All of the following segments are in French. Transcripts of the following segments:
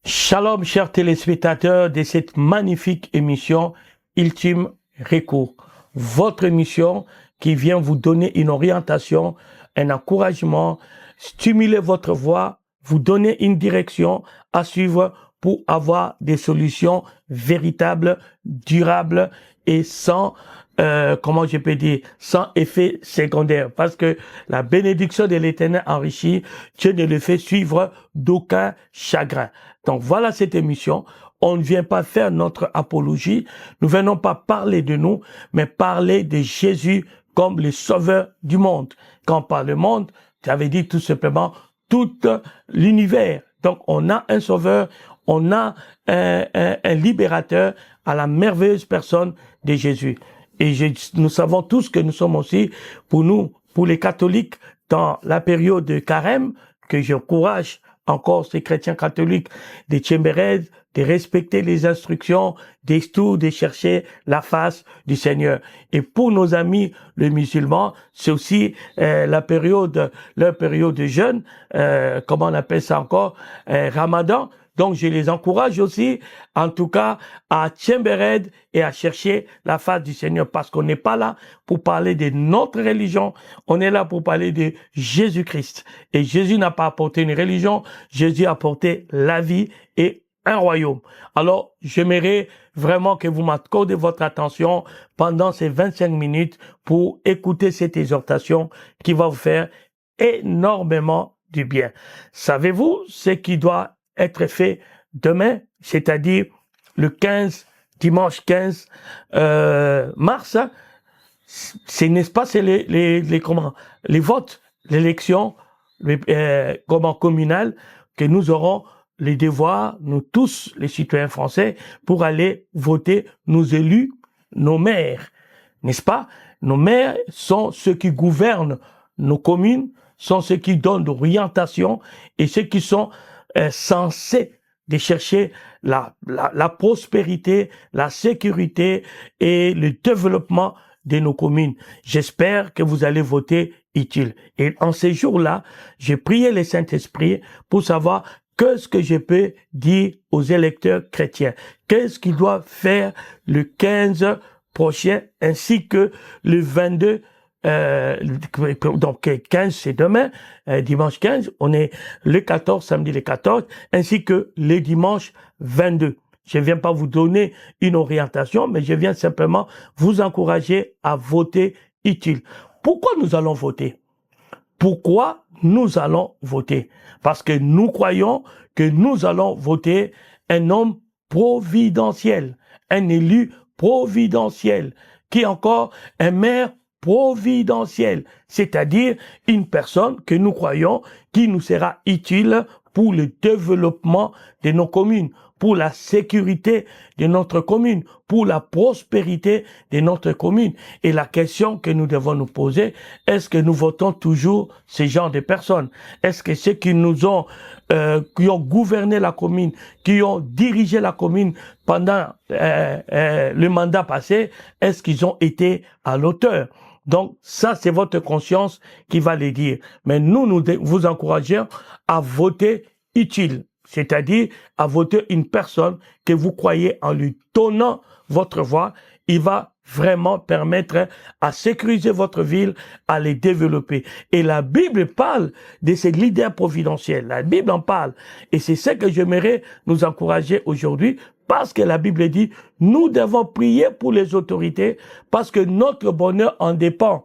Shalom, chers téléspectateurs de cette magnifique émission Ultime Recours. Votre émission qui vient vous donner une orientation, un encouragement, stimuler votre voix, vous donner une direction à suivre pour avoir des solutions véritables, durables et sans sans effet secondaire. Parce que la bénédiction de l'Éternel enrichit, Dieu ne le fait suivre d'aucun chagrin. Donc voilà cette émission. On ne vient pas faire notre apologie. Nous venons pas parler de nous, mais parler de Jésus comme le sauveur du monde. Quand on parle du monde, j'avais dit tout simplement tout l'univers. Donc on a un sauveur, on a un libérateur à la merveilleuse personne de Jésus. Et nous savons tous que nous sommes aussi, pour les catholiques, dans la période de carême, que j'encourage encore ces chrétiens catholiques de Tchembered, de respecter les instructions, de chercher la face du Seigneur. Et pour nos amis les musulmans, c'est aussi leur période de jeûne, comment on appelle ça encore, Ramadan. Donc, je les encourage aussi, en tout cas, à Tchembered et à chercher la face du Seigneur, parce qu'on n'est pas là pour parler de notre religion, on est là pour parler de Jésus-Christ. Et Jésus n'a pas apporté une religion, Jésus a apporté la vie et un royaume. Alors, j'aimerais vraiment que vous m'accordez votre attention pendant ces 25 minutes pour écouter cette exhortation qui va vous faire énormément du bien. Savez-vous ce qui doit être fait demain, c'est-à-dire le 15, dimanche 15 mars, c'est, n'est-ce pas, c'est les votes, l'élection communale, que nous aurons les devoirs, nous tous, les citoyens français, pour aller voter nos élus, nos maires, n'est-ce pas? Nos maires sont ceux qui gouvernent nos communes, sont ceux qui donnent l'orientation et ceux qui sont censés de chercher la prospérité, la sécurité et le développement de nos communes. J'espère que vous allez voter utile. Et en ces jours-là, j'ai prié le Saint-Esprit pour savoir qu'est-ce que je peux dire aux électeurs chrétiens. Qu'est-ce qu'ils doivent faire le 15 prochain ainsi que le 22. Donc 15 c'est demain, dimanche 15, on est le 14, samedi le 14, ainsi que le dimanche 22. Je viens pas vous donner une orientation, mais je viens simplement vous encourager à voter utile. Pourquoi nous allons voter? Pourquoi nous allons voter? Parce que nous croyons que nous allons voter un homme providentiel, un élu providentiel, qui est encore un maire providentiel, c'est-à-dire une personne que nous croyons qui nous sera utile pour le développement de nos communes, pour la sécurité de notre commune, pour la prospérité de notre commune. Et la question que nous devons nous poser, est-ce que nous votons toujours ces genres de personnes? Est-ce que ceux qui ont gouverné la commune, qui ont dirigé la commune pendant le mandat passé, est-ce qu'ils ont été à l'auteur? Donc, ça, c'est votre conscience qui va le dire. Mais nous vous encourageons à voter utile, c'est-à-dire à voter une personne que vous croyez en lui donnant votre voix. Il va vraiment permettre à sécuriser votre ville, à les développer. Et la Bible parle de ces leaders providentiels. La Bible en parle. Et c'est ce que j'aimerais nous encourager aujourd'hui, parce que la Bible dit, nous devons prier pour les autorités, parce que notre bonheur en dépend.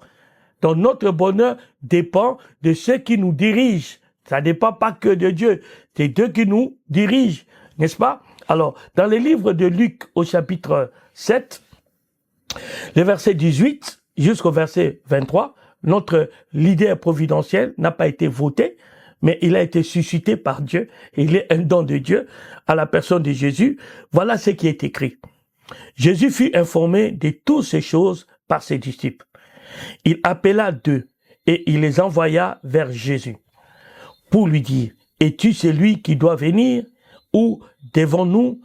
Donc notre bonheur dépend de ceux qui nous dirigent. Ça ne dépend pas que de Dieu. C'est Dieu qui nous dirige, n'est-ce pas? Alors, dans le livre de Luc, au chapitre 7, le verset 18 jusqu'au verset 23, notre leader providentiel n'a pas été voté, mais il a été suscité par Dieu. Il est un don de Dieu à la personne de Jésus. Voilà ce qui est écrit. Jésus fut informé de toutes ces choses par ses disciples. Il appela deux et il les envoya vers Jésus pour lui dire, es-tu celui qui doit venir ou devons-nous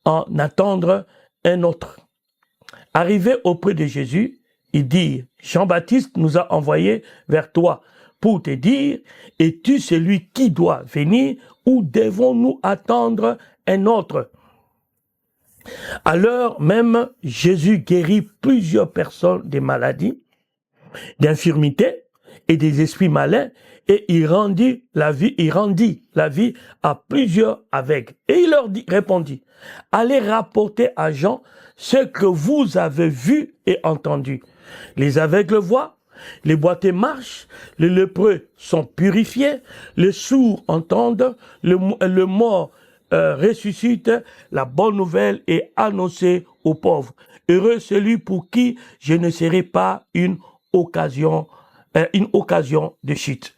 en attendre un autre? Arrivé auprès de Jésus, il dit, Jean-Baptiste nous a envoyés vers toi pour te dire, es-tu celui qui doit venir ou devons-nous attendre un autre. À l'heure même, Jésus guérit plusieurs personnes des maladies, d'infirmités et des esprits malins, et il rendit la vie à plusieurs aveugles. Et il leur répondit, allez rapporter à Jean ce que vous avez vu et entendu. Les aveugles voient, les boiteux marchent, les lépreux sont purifiés, les sourds entendent, le mort ressuscite, la bonne nouvelle est annoncée aux pauvres. Heureux celui pour qui je ne serai pas une occasion de chute.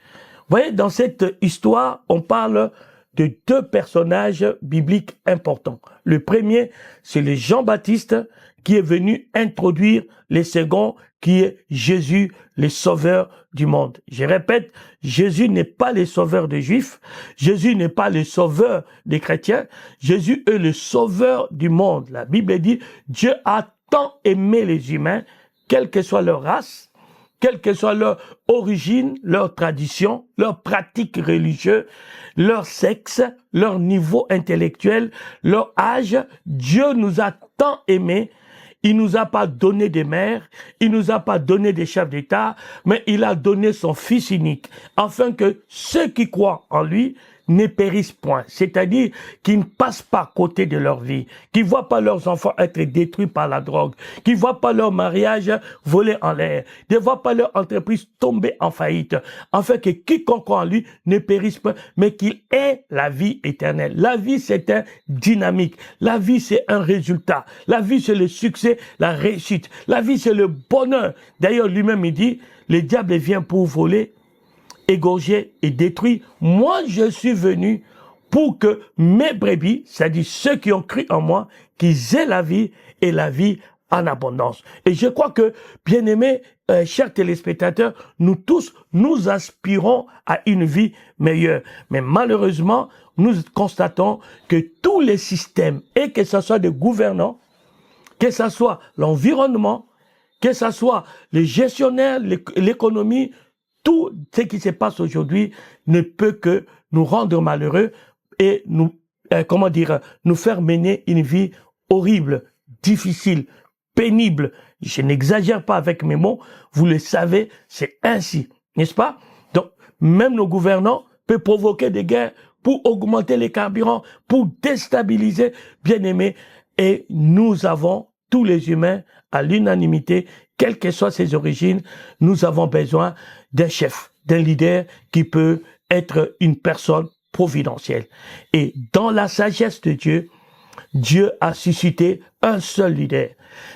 Vous voyez, dans cette histoire, on parle de deux personnages bibliques importants. Le premier, c'est le Jean-Baptiste qui est venu introduire le second, qui est Jésus, le sauveur du monde. Je répète, Jésus n'est pas le sauveur des Juifs, Jésus n'est pas le sauveur des chrétiens, Jésus est le sauveur du monde. La Bible dit, Dieu a tant aimé les humains, quelle que soit leur race, quelle que soit leur origine, leur tradition, leur pratique religieuse, leur sexe, leur niveau intellectuel, leur âge, Dieu nous a tant aimés. Il nous a pas donné des mères, il nous a pas donné des chefs d'État, mais il a donné son Fils unique, afin que ceux qui croient en lui ne périssent point. C'est-à-dire qu'ils ne passent pas à côté de leur vie, qu'ils ne voient pas leurs enfants être détruits par la drogue, qu'ils ne voient pas leur mariage voler en l'air, qu'ils ne voient pas leur entreprise tomber en faillite, afin que quiconque croit en lui ne périsse pas, mais qu'il ait la vie éternelle. La vie, c'est un dynamique. La vie, c'est un résultat. La vie, c'est le succès, la réussite. La vie, c'est le bonheur. D'ailleurs, lui-même, il dit, le diable vient pour voler, égorger et détruire. Moi, je suis venu pour que mes brebis, c'est-à-dire ceux qui ont cru en moi, qu'ils aient la vie et la vie en abondance. Et je crois que, bien-aimés, chers téléspectateurs, nous tous, nous aspirons à une vie meilleure. Mais malheureusement, nous constatons que tous les systèmes, et que ce soit des gouvernants, que ce soit l'environnement, que ce soit les gestionnaires, l'économie, tout ce qui se passe aujourd'hui ne peut que nous rendre malheureux et nous, nous faire mener une vie horrible, difficile, pénible. Je n'exagère pas avec mes mots, vous le savez, c'est ainsi, n'est-ce pas? Donc, même nos gouvernants peuvent provoquer des guerres pour augmenter les carburants, pour déstabiliser, bien aimés. Et nous avons, tous les humains, à l'unanimité, quelles que soient ses origines, nous avons besoin d'un chef, d'un leader qui peut être une personne providentielle. Et dans la sagesse de Dieu, Dieu a suscité un seul leader.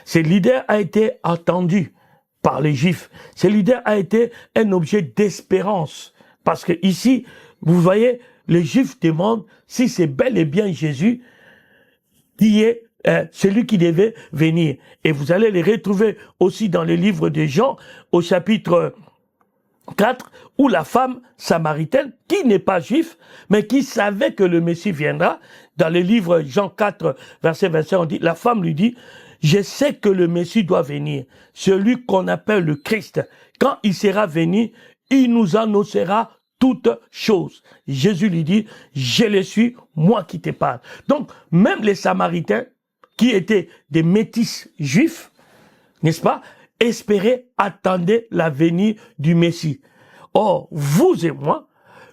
Ce leader a été attendu par les Juifs. Ce leader a été un objet d'espérance. Parce que ici, vous voyez, les Juifs demandent si c'est bel et bien Jésus qui est celui qui devait venir. Et vous allez les retrouver aussi dans le livre de Jean, au chapitre 4, où la femme samaritaine, qui n'est pas juif, mais qui savait que le Messie viendra, dans le livre Jean 4, verset 25, on dit, la femme lui dit, je sais que le Messie doit venir, celui qu'on appelle le Christ. Quand il sera venu, il nous annoncera toutes choses. Jésus lui dit, je le suis, moi qui te parle. Donc, même les Samaritains, qui étaient des métis juifs, n'est-ce pas, espéraient, attendaient la venue du Messie. Or, vous et moi,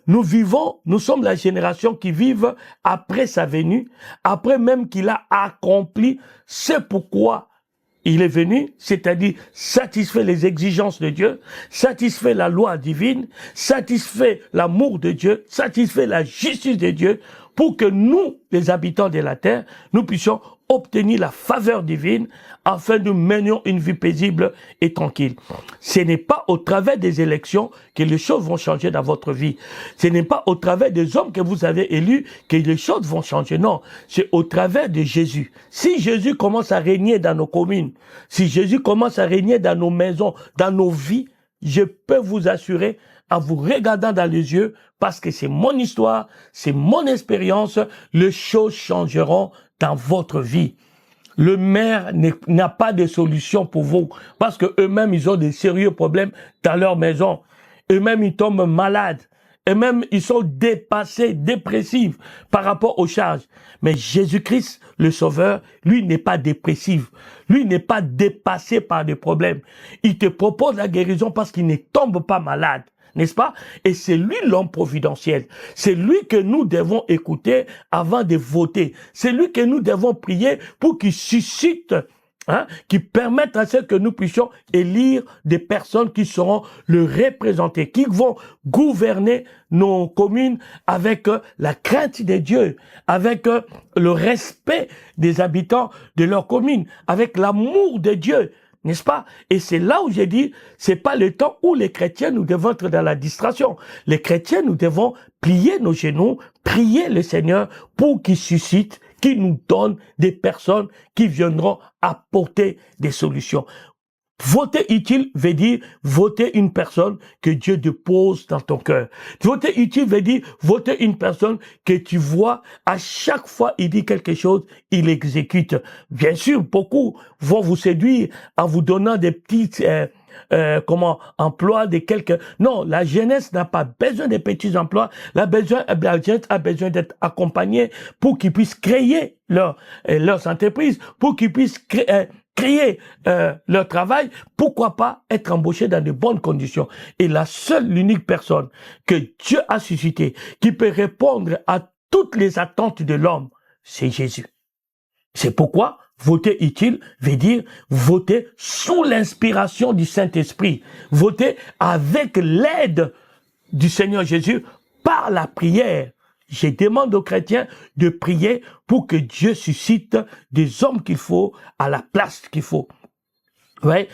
nous sommes la génération qui vive après sa venue, après même qu'il a accompli ce pourquoi il est venu, c'est-à-dire satisfait les exigences de Dieu, satisfait la loi divine, satisfait l'amour de Dieu, satisfait la justice de Dieu, pour que nous, les habitants de la terre, nous puissions obtenir la faveur divine afin de mener une vie paisible et tranquille. Ce n'est pas au travers des élections que les choses vont changer dans votre vie. Ce n'est pas au travers des hommes que vous avez élus que les choses vont changer. Non, c'est au travers de Jésus. Si Jésus commence à régner dans nos communes, si Jésus commence à régner dans nos maisons, dans nos vies, je peux vous assurer, en vous regardant dans les yeux, parce que c'est mon histoire, c'est mon expérience, les choses changeront dans votre vie. Le maire n'a pas de solution pour vous, parce que eux-mêmes, ils ont des sérieux problèmes dans leur maison. Eux-mêmes, ils tombent malades. et même ils sont dépassés, dépressifs par rapport aux charges. Mais Jésus-Christ, le Sauveur, lui n'est pas dépressif. Lui n'est pas dépassé par des problèmes. Il te propose la guérison parce qu'il ne tombe pas malade. N'est-ce pas? Et c'est lui l'homme providentiel. C'est lui que nous devons écouter avant de voter. C'est lui que nous devons prier pour qu'il suscite, qui permette à ce que nous puissions élire des personnes qui seront le représenter, qui vont gouverner nos communes avec la crainte de Dieu, avec le respect des habitants de leur commune, avec l'amour de Dieu. N'est-ce pas? Et c'est là où j'ai dit, c'est pas le temps où les chrétiens, nous devons être dans la distraction. Les chrétiens, nous devons plier nos genoux, prier le Seigneur pour qu'il suscite, qu'il nous donne des personnes qui viendront apporter des solutions. Voter utile veut dire voter une personne que Dieu dépose dans ton cœur. Voter utile veut dire voter une personne que tu vois à chaque fois il dit quelque chose, il exécute. Bien sûr, beaucoup vont vous séduire en vous donnant des petits emplois de quelques... Non, la jeunesse n'a pas besoin de petits emplois. La jeunesse a besoin d'être accompagnée pour qu'ils puissent créer leurs entreprises, pour qu'ils puissent créer leur travail, pourquoi pas être embauché dans de bonnes conditions. Et la seule, l'unique personne que Dieu a suscitée, qui peut répondre à toutes les attentes de l'homme, c'est Jésus. C'est pourquoi voter utile veut dire voter sous l'inspiration du Saint-Esprit, voter avec l'aide du Seigneur Jésus par la prière. Je demande aux chrétiens de prier pour que Dieu suscite des hommes qu'il faut à la place qu'il faut. Ouais.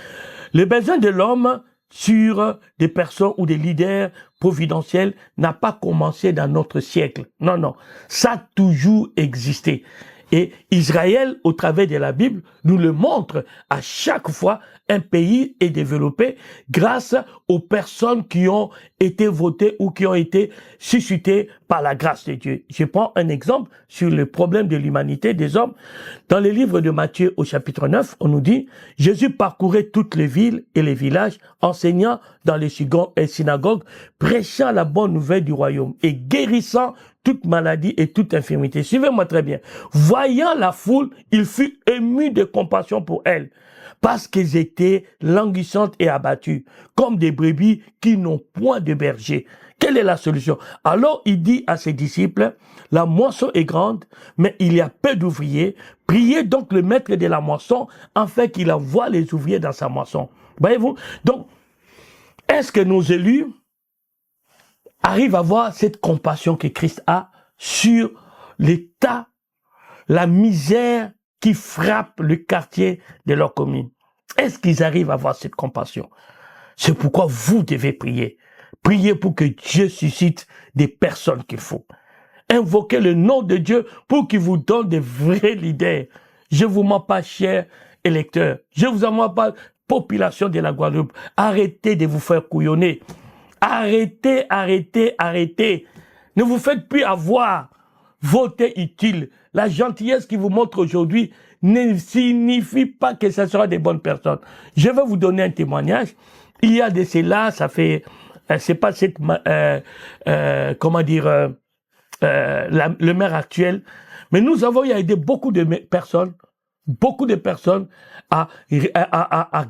Le besoin de l'homme sur des personnes ou des leaders providentiels n'a pas commencé dans notre siècle. Non, non. Ça a toujours existé. Et Israël, au travers de la Bible, nous le montre à chaque fois. Un pays est développé grâce aux personnes qui ont été votées ou qui ont été suscitées par la grâce de Dieu. Je prends un exemple sur le problème de l'humanité des hommes. Dans le livre de Matthieu au chapitre 9, on nous dit « Jésus parcourait toutes les villes et les villages, enseignant dans les synagogues, prêchant la bonne nouvelle du royaume et guérissant toute maladie et toute infirmité. » Suivez-moi très bien. Voyant la foule, il fut ému de compassion pour elle, parce qu'elles étaient languissantes et abattues, comme des brebis qui n'ont point de berger. Quelle est la solution? Alors il dit à ses disciples, la moisson est grande, mais il y a peu d'ouvriers. Priez donc le maître de la moisson, afin qu'il envoie les ouvriers dans sa moisson. Voyez-vous? Donc, est-ce que nos élus arrivent à voir cette compassion que Christ a sur l'état, la misère qui frappe le quartier de leur commune? Est-ce qu'ils arrivent à avoir cette compassion? C'est pourquoi vous devez prier. Priez pour que Dieu suscite des personnes qu'il faut. Invoquez le nom de Dieu pour qu'il vous donne des vrais leaders. Je vous mens pas, chers électeurs. Je vous en mens pas, population de la Guadeloupe. Arrêtez de vous faire couillonner. Arrêtez, arrêtez, arrêtez. Ne vous faites plus avoir. Votez utile. La gentillesse qui vous montre aujourd'hui ne signifie pas que ce sera des bonnes personnes. Je vais vous donner un témoignage. Il y a de cela, ça fait, c'est pas cette, le maire actuel, mais nous avons aidé beaucoup de personnes à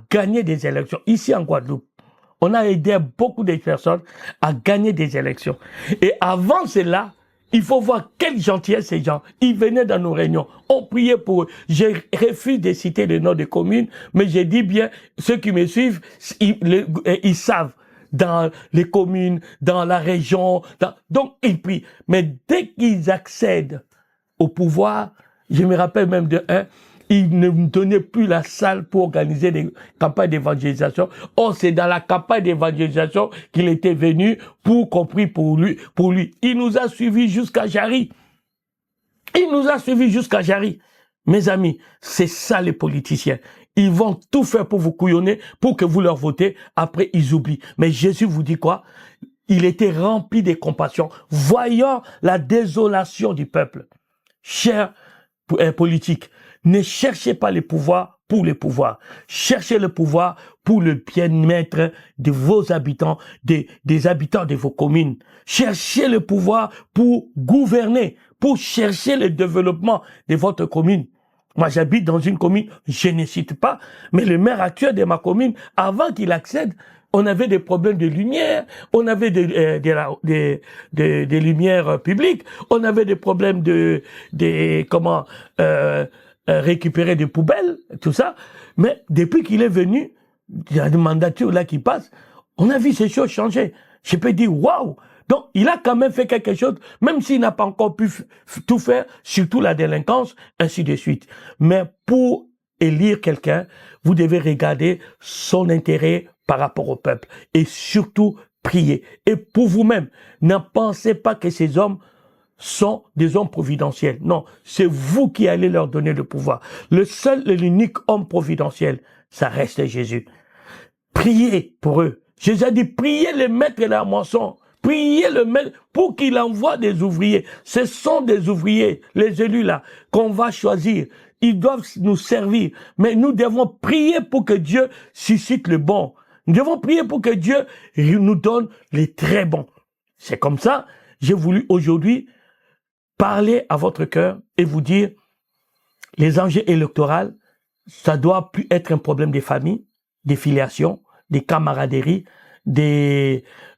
gagner des élections ici en Guadeloupe. On a aidé beaucoup de personnes à gagner des élections. Et avant cela, il faut voir quelle gentillesse ces gens. Ils venaient dans nos réunions. On priait pour eux. Je refuse de citer le nom des communes, mais je dis bien, ceux qui me suivent, ils savent. Dans les communes, dans la région. Donc, ils prient. Mais dès qu'ils accèdent au pouvoir, je me rappelle même de un, il ne me donnait plus la salle pour organiser des campagnes d'évangélisation. Or, c'est dans la campagne d'évangélisation qu'il était venu pour qu'on prie pour lui. Il nous a suivis jusqu'à Jarry. Mes amis, c'est ça les politiciens. Ils vont tout faire pour vous couillonner, pour que vous leur votez. Après, ils oublient. Mais Jésus vous dit quoi? Il était rempli de compassion, voyant la désolation du peuple. Chers politiques, ne cherchez pas les pouvoirs pour le pouvoir. Cherchez le pouvoir pour le bien-être de vos habitants, des habitants de vos communes. Cherchez le pouvoir pour gouverner, pour chercher le développement de votre commune. Moi, j'habite dans une commune, je ne cite pas, mais le maire actuel de ma commune, avant qu'il accède, on avait des problèmes de lumière, on avait des lumières publiques, on avait des problèmes récupérer des poubelles, tout ça. Mais depuis qu'il est venu, il y a une mandature là qui passe, on a vu ces choses changer. Je peux dire, waouh! Donc, il a quand même fait quelque chose, même s'il n'a pas encore pu tout faire, surtout la délinquance, ainsi de suite. Mais pour élire quelqu'un, vous devez regarder son intérêt par rapport au peuple. Et surtout, prier. Et pour vous-même, ne pensez pas que ces hommes sont des hommes providentiels. Non, c'est vous qui allez leur donner le pouvoir. Le seul et l'unique homme providentiel, ça reste Jésus. Priez pour eux. Jésus a dit, priez le maître de la moisson. Priez le maître pour qu'il envoie des ouvriers. Ce sont des ouvriers, les élus là, qu'on va choisir. Ils doivent nous servir. Mais nous devons prier pour que Dieu suscite le bon. Nous devons prier pour que Dieu nous donne les très bons. C'est comme ça, j'ai voulu aujourd'hui parler à votre cœur et vous dire, les enjeux électoraux, ça doit plus être un problème des familles, des filiations, des camaraderies,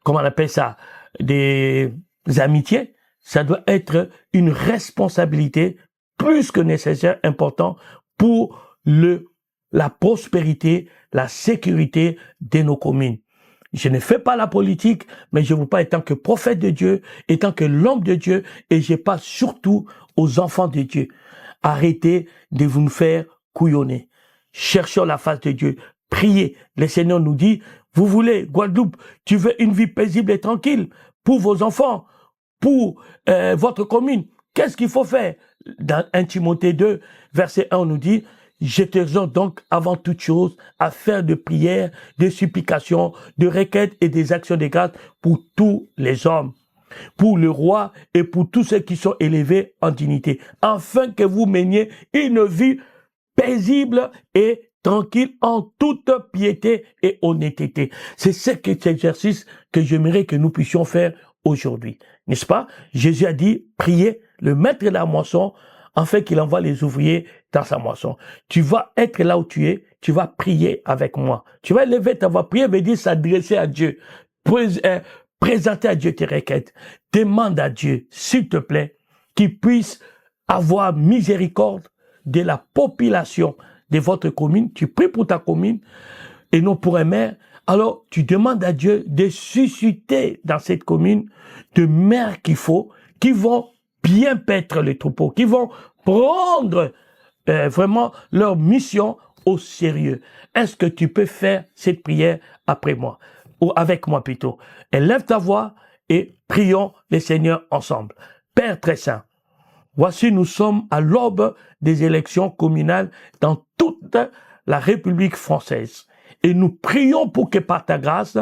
comment on appelle ça, des amitiés. Ça doit être une responsabilité plus que nécessaire, important pour la prospérité, la sécurité de nos communes. Je ne fais pas la politique, mais je vous parle étant que prophète de Dieu, étant que l'homme de Dieu, et je parle surtout aux enfants de Dieu. Arrêtez de vous faire couillonner. Cherchons la face de Dieu. Priez. Le Seigneur nous dit, vous voulez, Guadeloupe, tu veux une vie paisible et tranquille pour vos enfants, pour votre commune. Qu'est-ce qu'il faut faire? Dans 1 Timothée 2, verset 1, on nous dit, je t'exhorte donc avant toute chose à faire de prières, de supplications, de requêtes et des actions de grâce pour tous les hommes, pour le roi et pour tous ceux qui sont élevés en dignité, afin que vous meniez une vie paisible et tranquille en toute piété et honnêteté. C'est cet exercice que j'aimerais que nous puissions faire aujourd'hui. N'est-ce pas? Jésus a dit, priez le maître de la moisson, afin qu'il envoie les ouvriers dans sa moisson. Tu vas être là où tu es, tu vas prier avec moi. Tu vas lever ta voix. Prier veut dire s'adresser à Dieu. Présenter à Dieu tes requêtes. Demande à Dieu, s'il te plaît, qu'il puisse avoir miséricorde de la population de votre commune. Tu pries pour ta commune et non pour un maire. Alors, tu demandes à Dieu de susciter dans cette commune de maires qu'il faut, qui vont bien paître les troupeaux, qui vont prendre vraiment leur mission au sérieux. Est-ce que tu peux faire cette prière après moi, ou avec moi plutôt? Élève ta voix et prions le Seigneur ensemble. Père très saint, voici nous sommes à l'aube des élections communales dans toute la République française. Et nous prions pour que par ta grâce,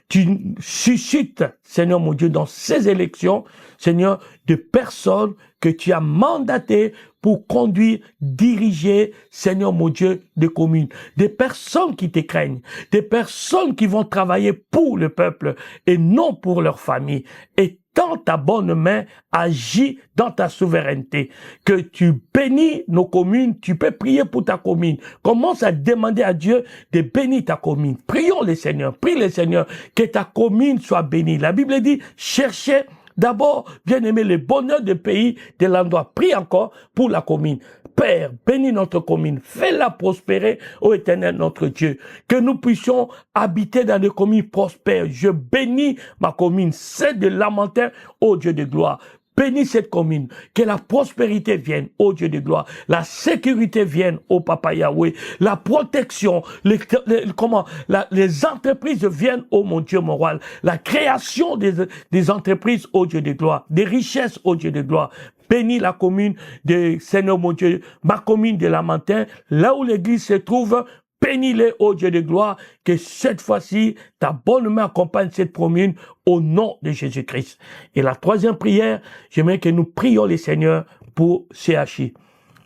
tu suscites, Seigneur mon Dieu, dans ces élections, Seigneur, de personnes que tu as mandatées pour conduire, diriger, Seigneur mon Dieu, des communes. Des personnes qui te craignent, des personnes qui vont travailler pour le peuple et non pour leur famille. Et dans ta bonne main, agis dans ta souveraineté. Que tu bénis nos communes, tu peux prier pour ta commune. Commence à demander à Dieu de bénir ta commune. Prions le Seigneur, prie le Seigneur, que ta commune soit bénie. La Bible dit, cherchez d'abord, bien-aimé, le bonheur du pays, de l'endroit. Prie encore pour la commune. Père, bénis notre commune, fais-la prospérer, ô Éternel notre Dieu, que nous puissions habiter dans des communes prospères. Je bénis ma commune, celle de Lamentin, ô Dieu de gloire. Bénis cette commune, que la prospérité vienne, ô Dieu de gloire, la sécurité vienne, ô Papa Yahweh, la protection, les entreprises viennent, ô mon Dieu, mon roi, la création des entreprises, ô Dieu de gloire, des richesses, ô Dieu de gloire. Bénis la commune de Seigneur mon Dieu, ma commune de Lamentin, là où l'église se trouve. Bénis-les, ô Dieu de gloire, que cette fois-ci, ta bonne main accompagne cette commune au nom de Jésus-Christ. Et la troisième prière, j'aimerais que nous prions les Seigneurs pour CHI.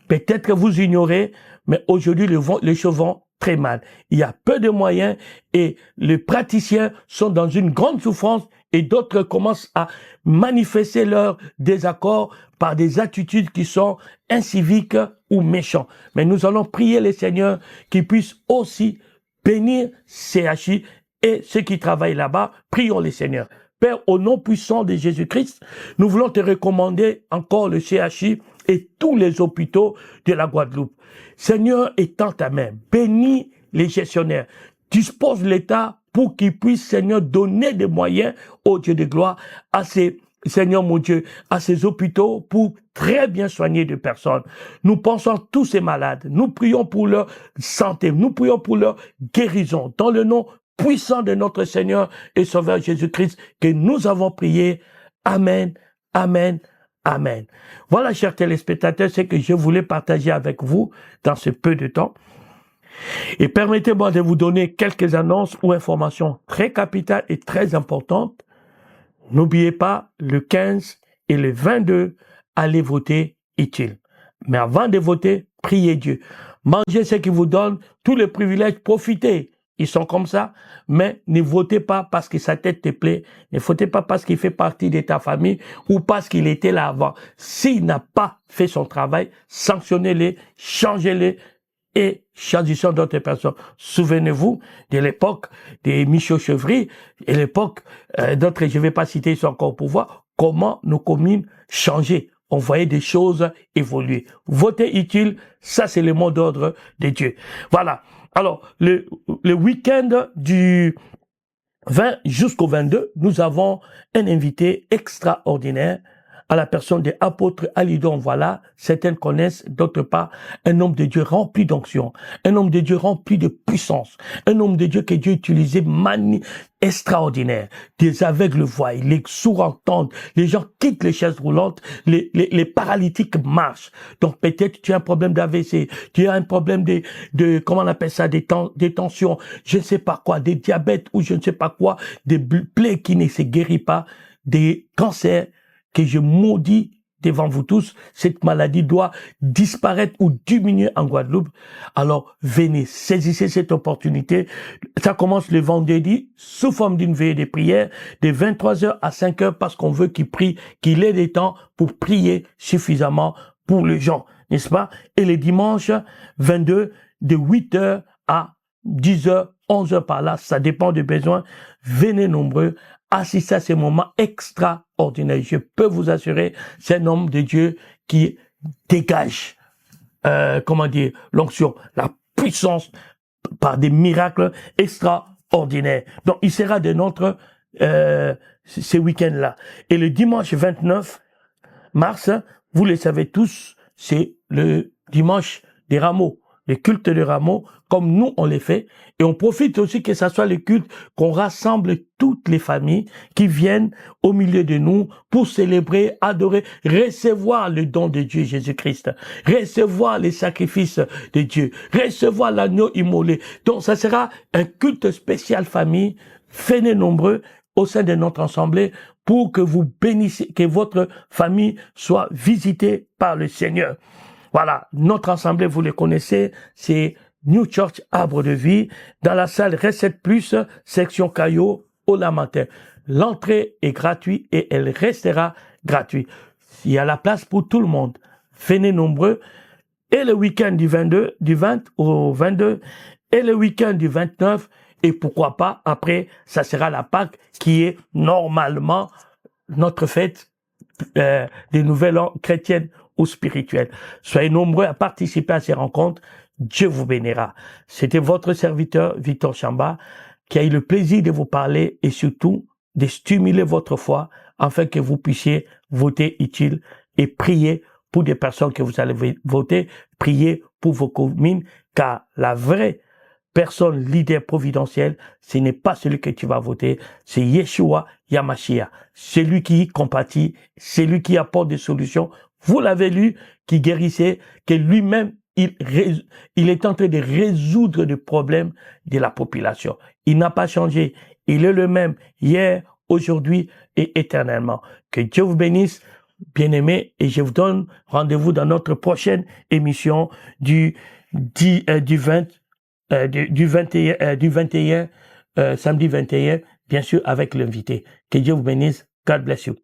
Peut-être que vous ignorez, mais aujourd'hui, les choses vont très mal. Il y a peu de moyens et les praticiens sont dans une grande souffrance et d'autres commencent à manifester leur désaccord par des attitudes qui sont inciviques ou méchantes. Mais nous allons prier les seigneurs qui puissent aussi bénir CHI et ceux qui travaillent là-bas. Prions les seigneurs. Père, au nom puissant de Jésus-Christ, nous voulons te recommander encore le CHI et tous les hôpitaux de la Guadeloupe. Seigneur, étends ta main, bénis les gestionnaires, dispose l'État pour qu'ils puissent, Seigneur, donner des moyens au Dieu de gloire à ces, Seigneur mon Dieu, à ces hôpitaux pour très bien soigner des personnes. Nous pensons à tous ces malades, nous prions pour leur santé, nous prions pour leur guérison, dans le nom puissant de notre Seigneur et Sauveur Jésus-Christ que nous avons prié. Amen, amen, amen. Voilà, chers téléspectateurs, ce que je voulais partager avec vous dans ce peu de temps. Et permettez-moi de vous donner quelques annonces ou informations très capitales et très importantes. N'oubliez pas, le 15 et le 22, allez voter utile. Mais avant de voter, priez Dieu. Mangez ce qu'il vous donne, tous les privilèges, profitez. Ils sont comme ça, mais ne votez pas parce que sa tête te plaît, ne votez pas parce qu'il fait partie de ta famille ou parce qu'il était là avant. S'il n'a pas fait son travail, sanctionnez-les, changez-les et choisissons d'autres personnes. Souvenez-vous de l'époque de Michel Chevry et l'époque d'autres, je ne vais pas citer, ils sont encore au pouvoir, comment nos communes changeaient. On voyait des choses évoluer. Voter utile, ça c'est le mot d'ordre de Dieu. Voilà. Alors, le week-end du 20 jusqu'au 22, nous avons un invité extraordinaire à la personne de l'apôtre Alidon. Voilà, certains connaissent, d'autres pas, un homme de Dieu rempli d'onction, un homme de Dieu rempli de puissance, un homme de Dieu que Dieu utilisait extraordinaire. Des aveugles voient, les sourds entendent, les gens quittent les chaises roulantes, les paralytiques marchent. Donc peut-être tu as un problème d'AVC, tu as un problème de comment on appelle ça, des tensions, je ne sais pas quoi, des diabètes ou je ne sais pas quoi, des plaies qui ne se guérissent pas, des cancers, que je maudis devant vous tous, cette maladie doit disparaître ou diminuer en Guadeloupe. Alors, venez, saisissez cette opportunité. Ça commence le vendredi, sous forme d'une veillée de prière, de 23h à 5h, parce qu'on veut qu'il prie, qu'il ait des temps pour prier suffisamment pour les gens, n'est-ce pas? Et le dimanche 22, de 8h à 10h, 11h par là, ça dépend des besoins. Venez nombreux. Assistez à ces moments extraordinaires. Je peux vous assurer, c'est un homme de Dieu qui dégage, l'onction, la puissance par des miracles extraordinaires. Donc, il sera de notre ces week-ends-là. Et le dimanche 29 mars, vous le savez tous, c'est le dimanche des rameaux. Les cultes de rameaux, comme nous on les fait, et on profite aussi que ça soit le culte qu'on rassemble toutes les familles qui viennent au milieu de nous pour célébrer, adorer, recevoir le don de Dieu Jésus-Christ, recevoir les sacrifices de Dieu, recevoir l'agneau immolé. Donc ça sera un culte spécial famille, venez nombreux au sein de notre assemblée pour que vous bénissiez, que votre famille soit visitée par le Seigneur. Voilà, notre assemblée, vous le connaissez, c'est New Church Arbre de Vie, dans la salle Recette Plus, section Caillot, au Lamentin. L'entrée est gratuite et elle restera gratuite. Il y a la place pour tout le monde. Venez nombreux. Et le week-end du 20 au 22, et le week-end du 29, et pourquoi pas, après, ça sera la Pâque, qui est normalement notre fête des nouvelles an chrétiennes ou spirituelles. Soyez nombreux à participer à ces rencontres. Dieu vous bénira. C'était votre serviteur, Victor Chamba, qui a eu le plaisir de vous parler et surtout de stimuler votre foi afin que vous puissiez voter utile et prier pour des personnes que vous allez voter, prier pour vos communes, car la vraie personne leader providentiel, ce n'est pas celui que tu vas voter, c'est Yeshua Yamashia, celui qui compatit, celui qui apporte des solutions. Vous l'avez lu, qui guérissait, que lui-même, il est en train de résoudre les problèmes de la population. Il n'a pas changé. Il est le même hier, aujourd'hui et éternellement. Que Dieu vous bénisse. bien-aimés, et je vous donne rendez-vous dans notre prochaine émission du 21, samedi 21, bien sûr, avec l'invité. Que Dieu vous bénisse. God bless you.